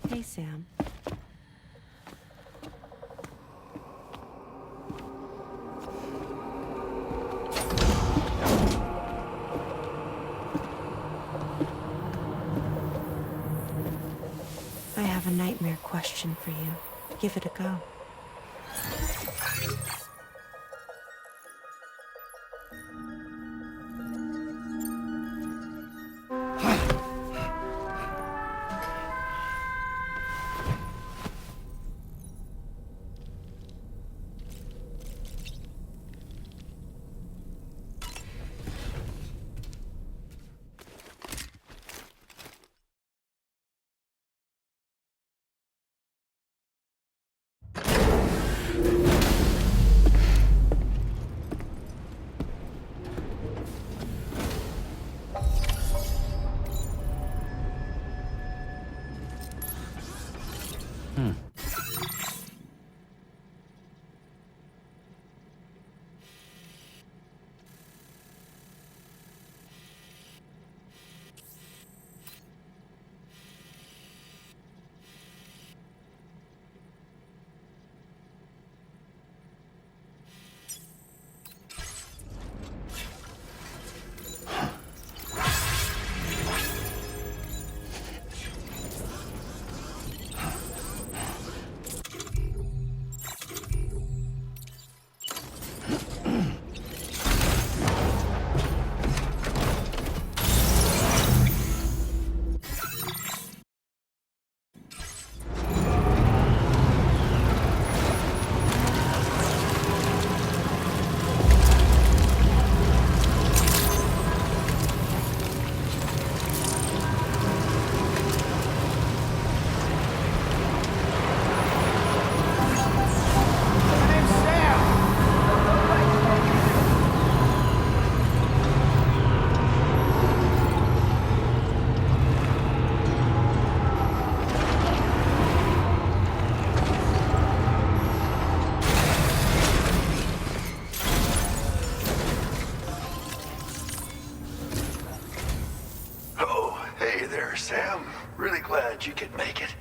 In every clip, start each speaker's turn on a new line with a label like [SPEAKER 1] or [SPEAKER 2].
[SPEAKER 1] Hey, Sam. I have a nightmare question for you. Give it a go.
[SPEAKER 2] Sam. Really glad you could make it.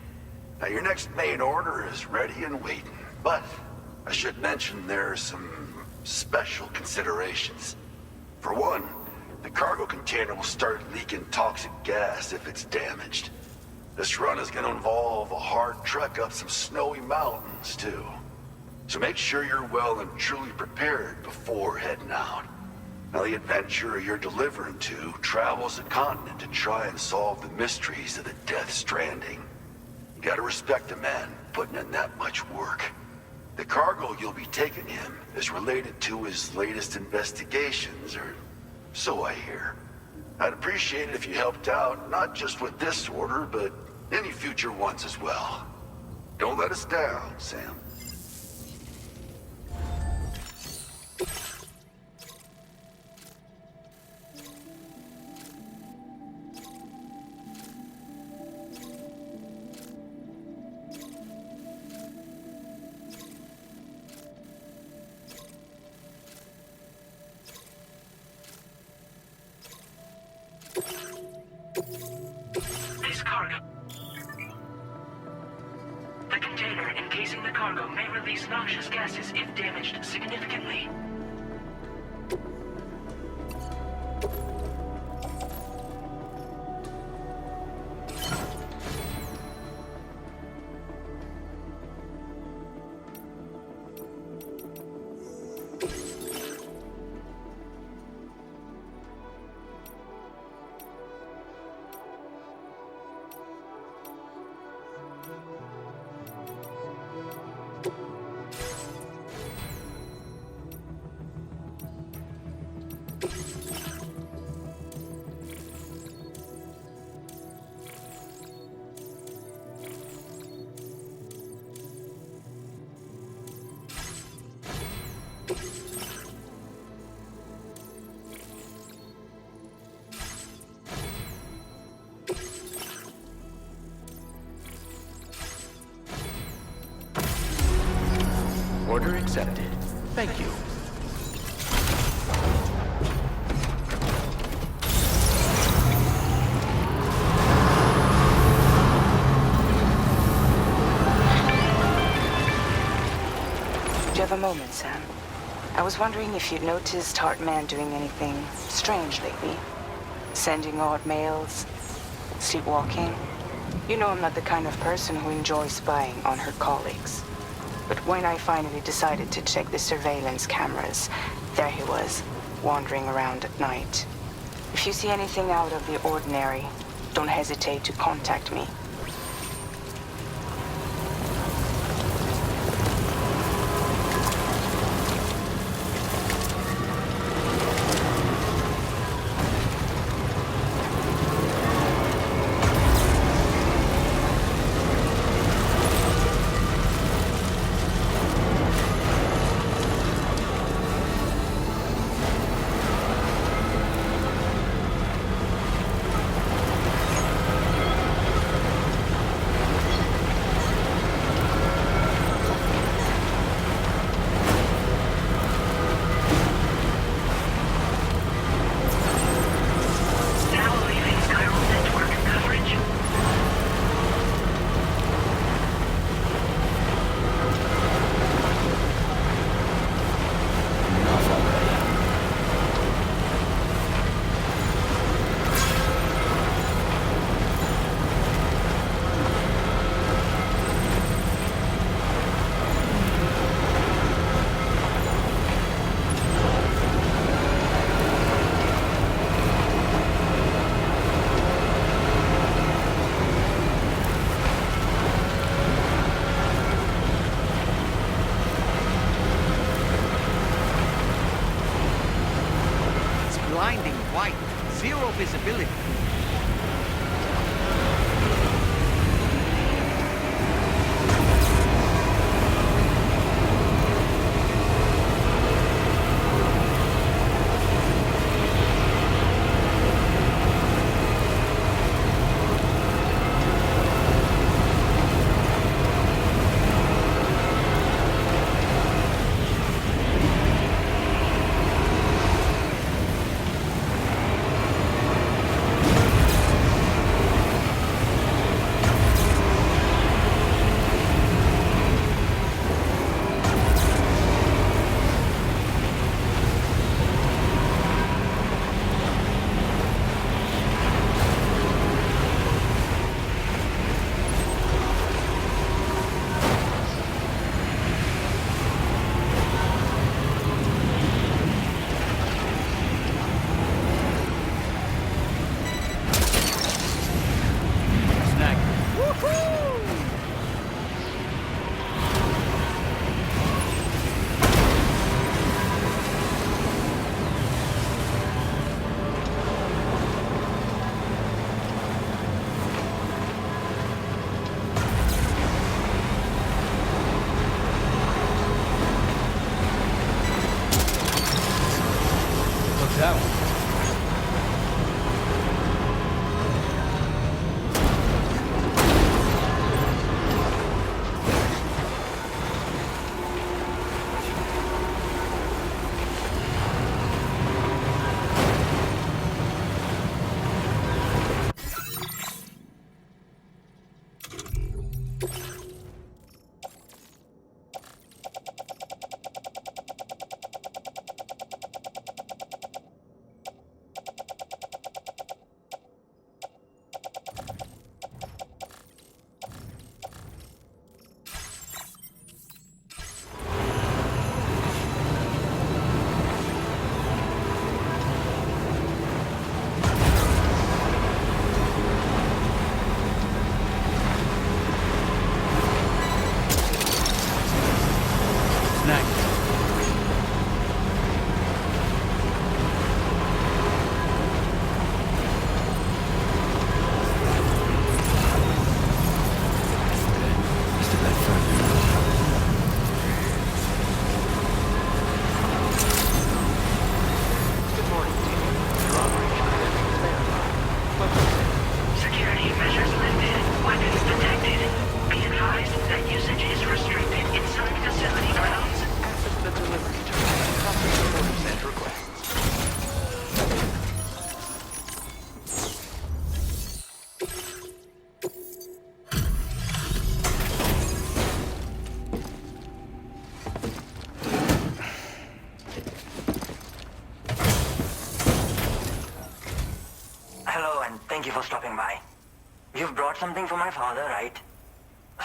[SPEAKER 2] Now, your next main order is ready and waiting. But I should mention there are some special considerations. For one, the cargo container will start leaking toxic gas if it's damaged. This run is going to involve a hard trek up some snowy mountains, too. So make sure you're well and truly prepared before heading out. Now, the adventurer you're delivering to travels the continent to try and solve the mysteries of the Death Stranding. You gotta respect a man putting in that much work. The cargo you'll be taking him is related to his latest investigations, or so I hear. I'd appreciate it if you helped out, not just with this order, but any future ones as well. Don't let us down, Sam.
[SPEAKER 3] This cargo. The container encasing the cargo may release noxious gases if damaged significantly.
[SPEAKER 4] Order accepted. Thank you.
[SPEAKER 5] Do you have a moment, Sam? I was wondering if you'd noticed Hartman doing anything strange lately. Sending odd mails, sleepwalking. You know I'm not the kind of person who enjoys spying on her colleagues. But when I finally decided to check the surveillance cameras, there he was, wandering around at night. If you see anything out of the ordinary, don't hesitate to contact me.
[SPEAKER 6] Blinding white, zero visibility.
[SPEAKER 7] That one.
[SPEAKER 8] you for stopping by. You've brought something for my father, right?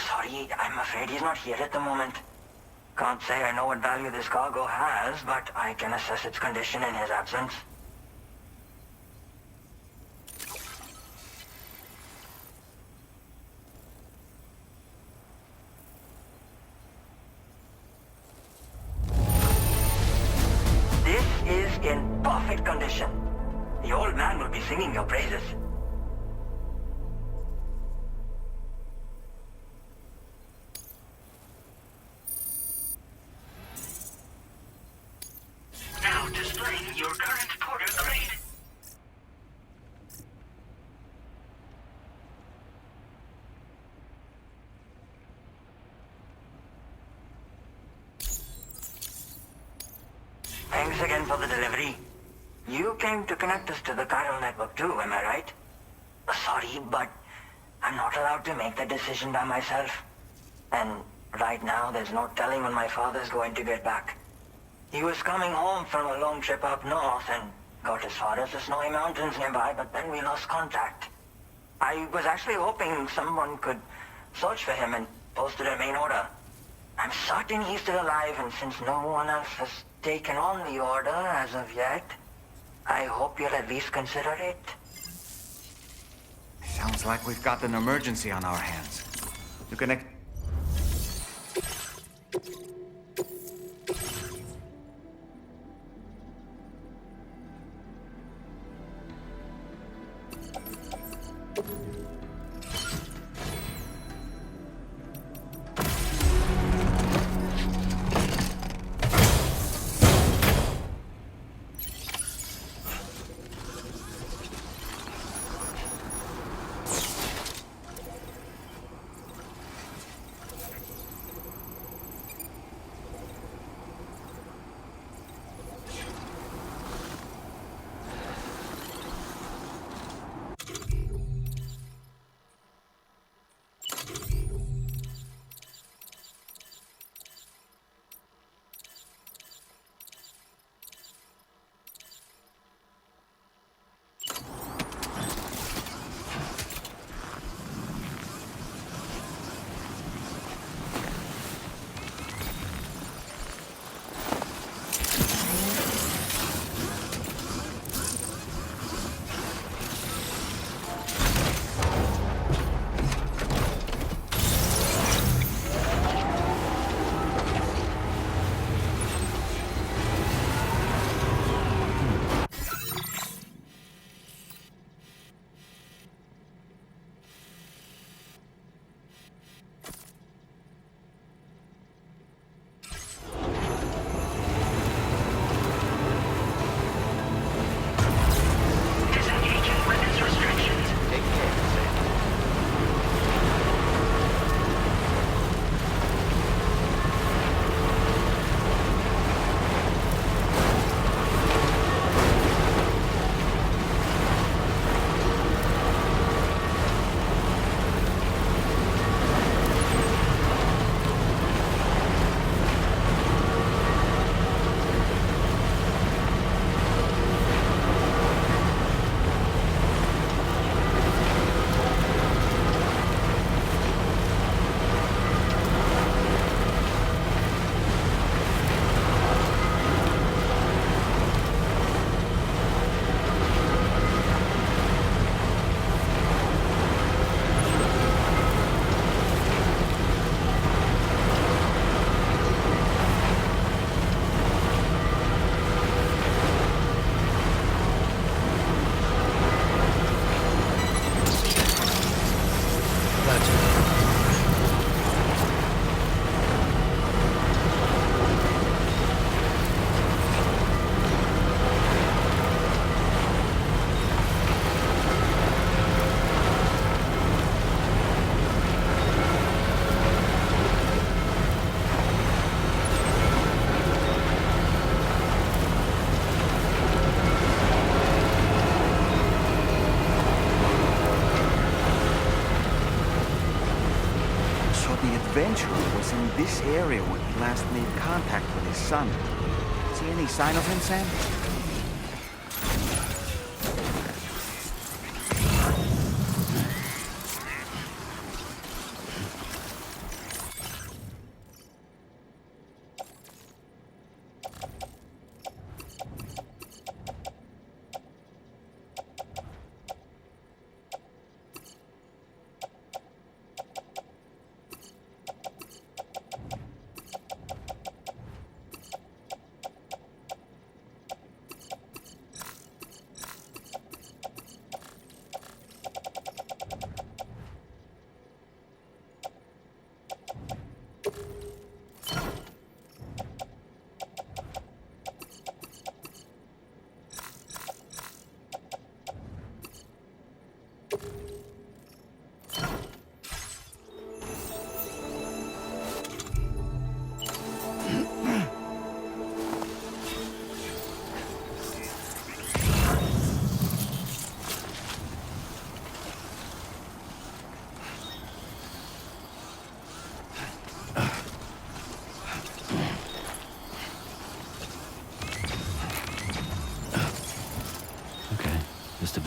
[SPEAKER 8] Sorry, I'm afraid he's not here at the moment. Can't say I know what value this cargo has, but I can assess its condition in his absence. This is in perfect condition. The old man will be singing your praises.
[SPEAKER 3] Now displaying your current porter grade.
[SPEAKER 8] Thanks again for the delivery. You came to connect us to the chiral network too, am I right? Sorry, but I'm not allowed to make that decision by myself. And right now, there's no telling when my father's going to get back. He was coming home from a long trip up north and got as far as the snowy mountains nearby, but then we lost contact. I was actually hoping someone could search for him and posted a main order. I'm certain he's still alive, and since no one else has taken on the order as of yet, I hope you'll at least consider it.
[SPEAKER 6] Sounds like we've got an emergency on our hands. To connect...
[SPEAKER 3] Disengaging weapons restrictions.
[SPEAKER 4] Take care, Sam.
[SPEAKER 6] adventurer was in this area when he last made contact with his son. See any sign of him, Sam?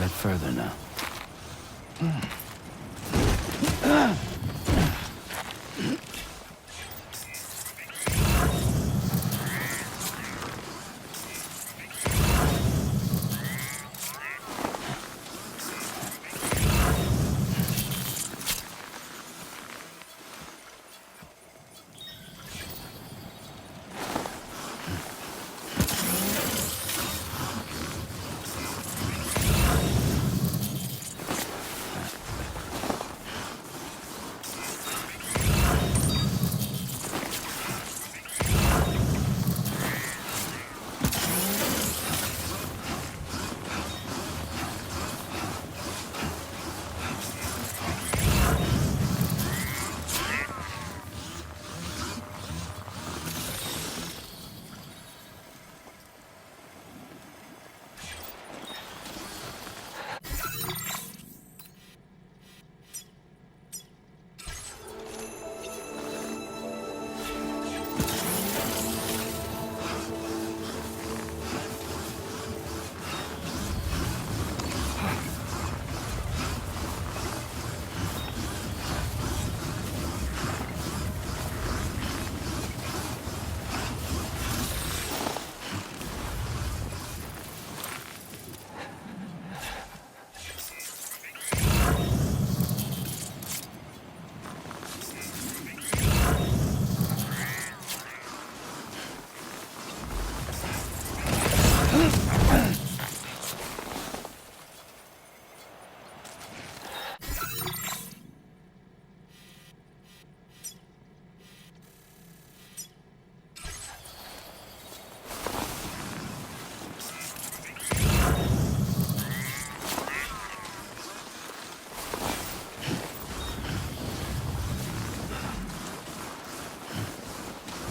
[SPEAKER 4] bit further now.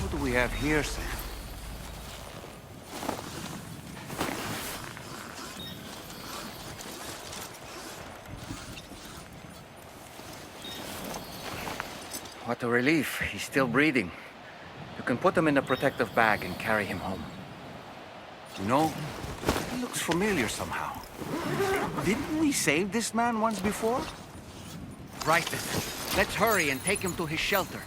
[SPEAKER 6] What do we have here, Sam? What a relief. He's still breathing. You can put him in a protective bag and carry him home. You know, he looks familiar somehow. Didn't we save this man once before? Right then. Let's hurry and take him to his shelter.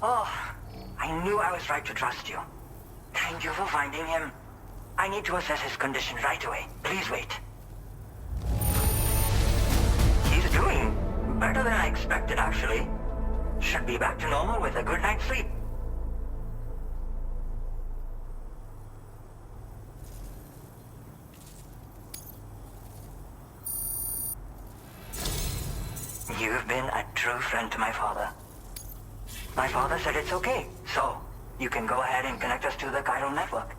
[SPEAKER 8] Oh, I knew I was right to trust you. Thank you for finding him. I need to assess his condition right away. Please wait. He's doing better than I expected, actually. Should be back to normal with a good night's sleep. You've been a true friend to my father. My father said it's okay, so you can go ahead and connect us to the chiral network.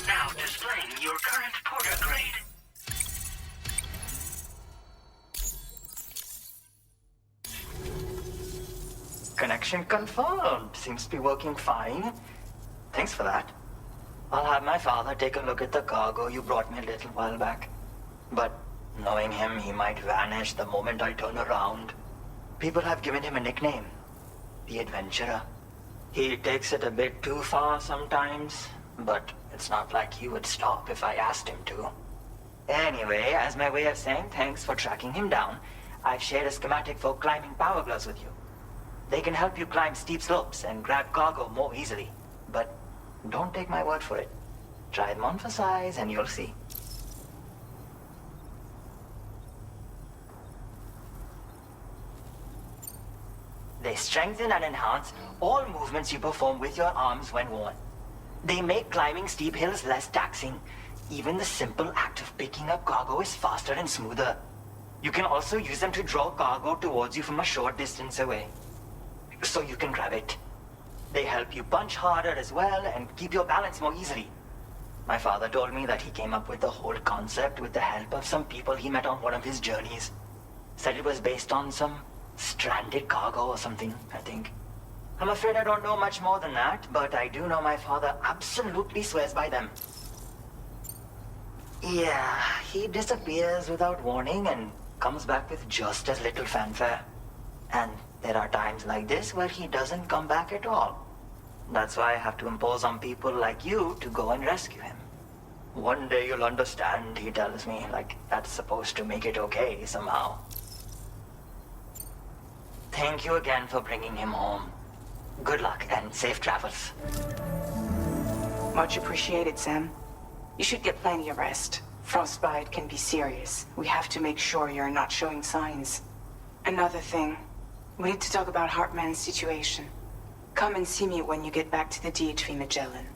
[SPEAKER 3] Now displaying your current porter grade.
[SPEAKER 8] Connection confirmed. Seems to be working fine. Thanks for that. I'll have my father take a look at the cargo you brought me a little while back. But knowing him, he might vanish the moment I turn around. People have given him a nickname, the Adventurer. He takes it a bit too far sometimes, but it's not like he would stop if I asked him to. Anyway, as my way of saying thanks for tracking him down, I've shared a schematic for climbing power gloves with you. They can help you climb steep slopes and grab cargo more easily. But don't take my word for it. Try them on for size and you'll see. They strengthen and enhance all movements you perform with your arms when worn. They make climbing steep hills less taxing. Even the simple act of picking up cargo is faster and smoother. You can also use them to draw cargo towards you from a short distance away, so you can grab it. They help you punch harder as well and keep your balance more easily. My father told me that he came up with the whole concept with the help of some people he met on one of his journeys. Said it was based on some stranded cargo or something, I think. I'm afraid I don't know much more than that, but I do know my father absolutely swears by them. Yeah, he disappears without warning and comes back with just as little fanfare. And there are times like this where he doesn't come back at all. That's why I have to impose on people like you to go and rescue him. One day you'll understand, he tells me, like that's supposed to make it okay somehow. Thank you again for bringing him home. Good luck and safe travels.
[SPEAKER 5] Much appreciated, Sam. You should get plenty of rest. Frostbite can be serious. We have to make sure you're not showing signs. Another thing. We need to talk about Hartman's situation. Come and see me when you get back to the DHV Magellan.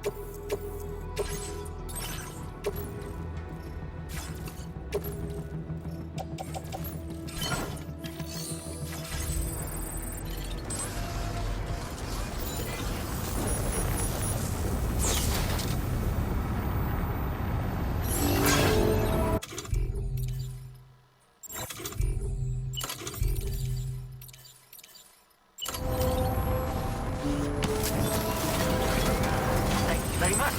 [SPEAKER 4] Thank you very much.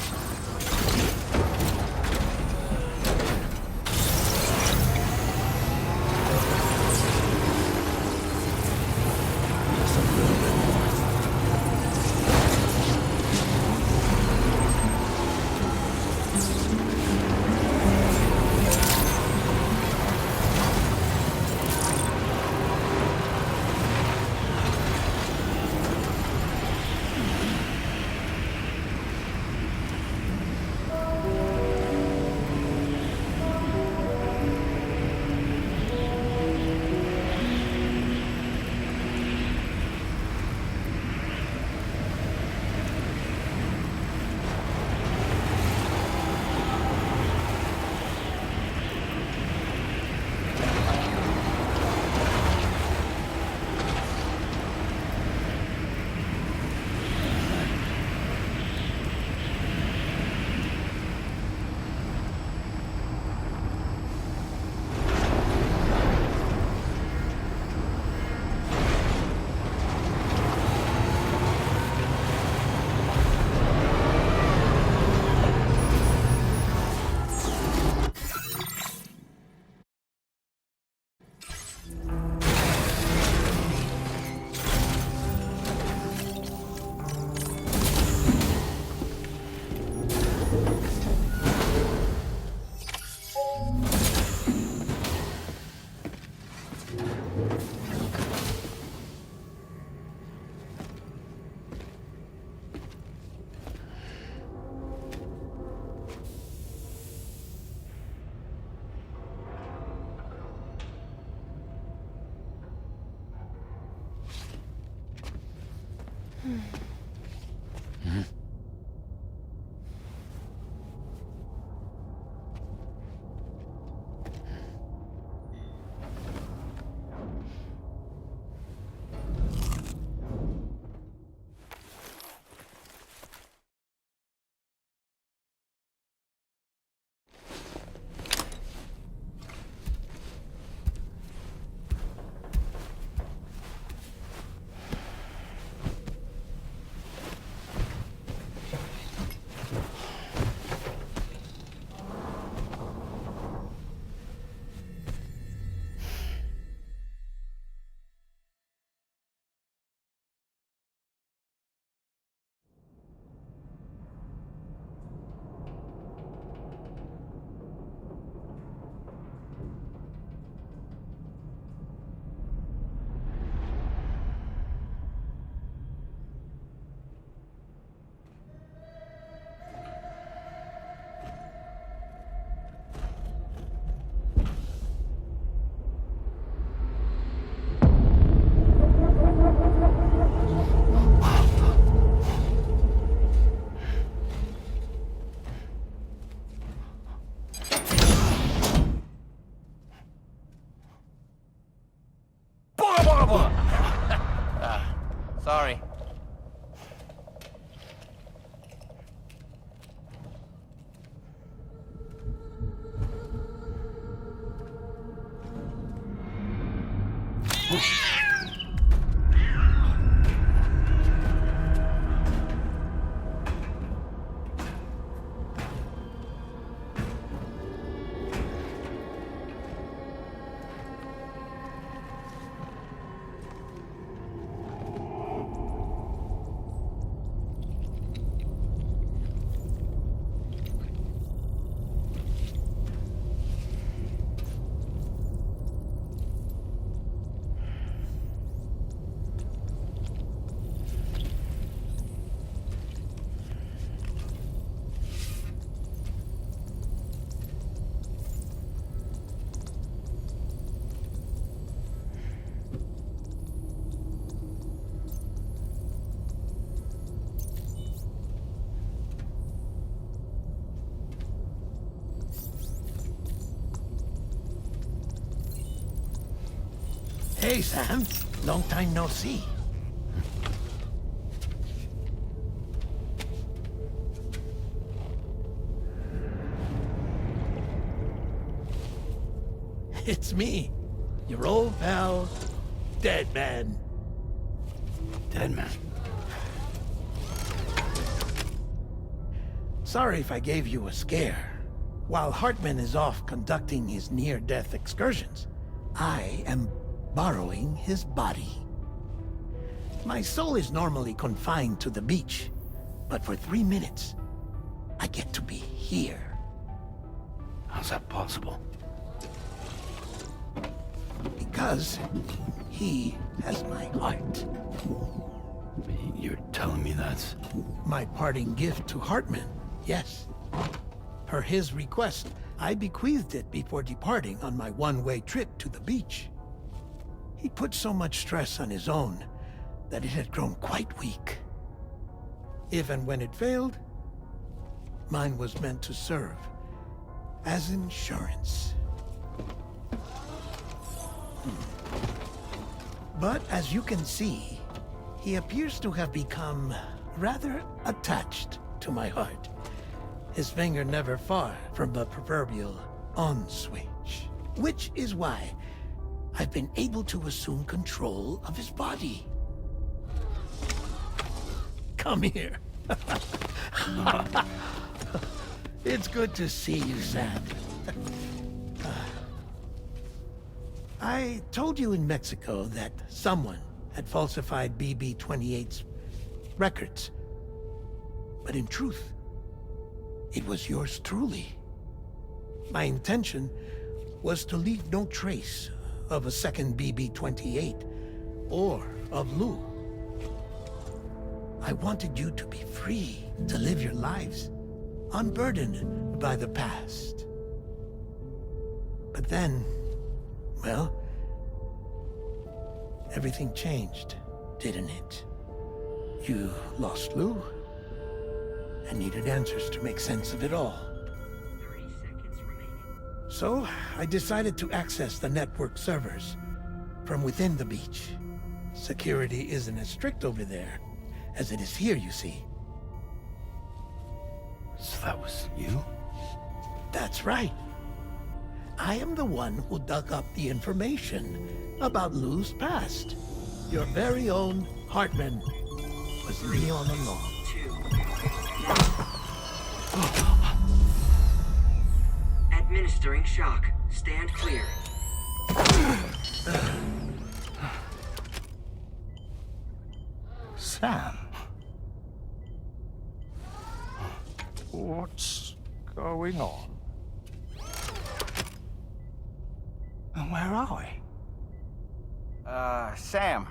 [SPEAKER 4] Sorry.
[SPEAKER 9] Hey, Sam. Long time no see. It's me, your old pal, Dead Man.
[SPEAKER 10] Dead Man.
[SPEAKER 9] Sorry if I gave you a scare. While Hartman is off conducting his near-death excursions, I am borrowing his body. My soul is normally confined to the beach, but for 3 minutes, I get to be here.
[SPEAKER 10] How's that possible?
[SPEAKER 9] Because he has my heart.
[SPEAKER 10] You're telling me that's...
[SPEAKER 9] My parting gift to Hartman, yes. Per his request, I bequeathed it before departing on my one-way trip to the beach. He put so much stress on his own that it had grown quite weak. If and when it failed, mine was meant to serve as insurance. But as you can see, he appears to have become rather attached to my heart. His finger never far from the proverbial on switch. Which is why I've been able to assume control of his body. Come here. It's good to see you, Sam. I told you in Mexico that someone had falsified BB-28's records. But in truth, it was yours truly. My intention was to leave no trace of a second BB-28 or of Lou. I wanted you to be free to live your lives, unburdened by the past. But then, well, everything changed, didn't it? You lost Lou, and needed answers to make sense of it all.
[SPEAKER 3] 30 seconds remaining.
[SPEAKER 9] So, I decided to access the network servers from within the beach. Security isn't as strict over there as it is here, you see.
[SPEAKER 10] So that was you?
[SPEAKER 9] That's right. I am the one who dug up the information about Lou's past. Your very own Hartman was me all along.
[SPEAKER 3] 2. Administering shock. Stand clear.
[SPEAKER 10] Sam? What's going on? And where are we?
[SPEAKER 6] Sam.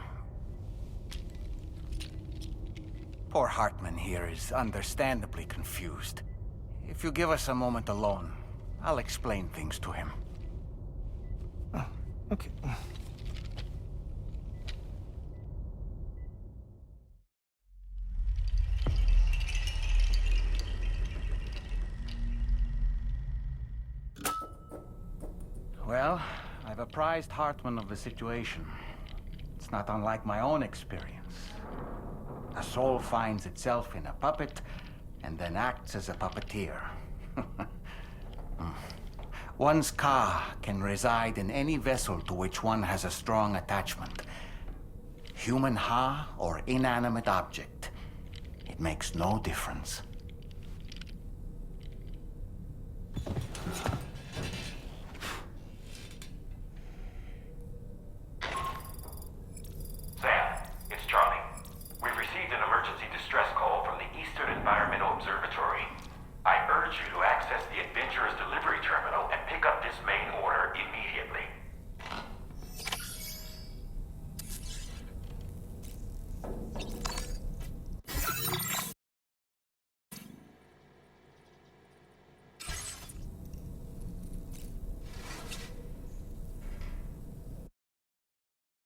[SPEAKER 6] Poor Hartman here is understandably confused. If you give us a moment alone, I'll explain things to him.
[SPEAKER 10] Oh, okay.
[SPEAKER 6] Well, I've apprised Hartman of the situation. It's not unlike my own experience. A soul finds itself in a puppet and then acts as a puppeteer. One's ka can reside in any vessel to which one has a strong attachment. Human ha or inanimate object. It makes no difference.